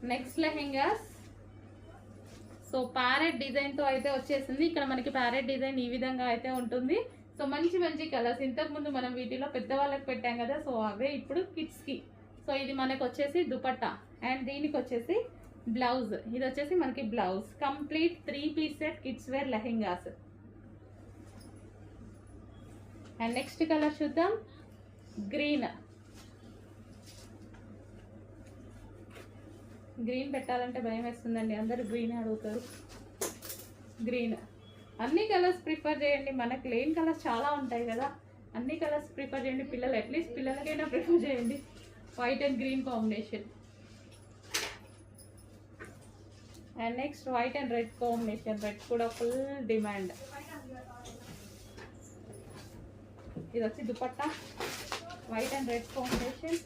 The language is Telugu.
నెక్స్ట్ లెహెంగాస్. సో ప్యారెట్ డిజైన్తో అయితే వచ్చేసింది. ఇక్కడ మనకి ప్యారెట్ డిజైన్ ఈ విధంగా అయితే ఉంటుంది. సో మంచి మంచి కలర్స్. ఇంతకుముందు మనం వీటిలో పెద్దవాళ్ళకి పెట్టాం కదా, సో అవే ఇప్పుడు కిడ్స్కి. సో ఇది మనకు వచ్చేసి దుపట్టా అండ్ దీనికి వచ్చేసి బ్లౌజ్. ఇది వచ్చేసి మనకి blouse. Complete 3 piece set kids wear lehengas. And next colour చూద్దాం. గ్రీన్. గ్రీన్ పెట్టాలంటే భయం వేస్తుందండి, అందరూ గ్రీన్ అడుగుతారు. గ్రీన్. అన్ని కలర్స్ ప్రిఫర్ చేయండి, మనకు లేని కలర్స్ చాలా ఉంటాయి కదా, అన్ని కలర్స్ ప్రిఫర్ చేయండి. పిల్లలు అట్లీస్ట్ పిల్లలకైనా ప్రిఫర్ చేయండి. White and green combination. And next white and red combination. Red కూడా ఫుల్ డిమాండ్. ఇది వచ్చి dupatta white and red combination.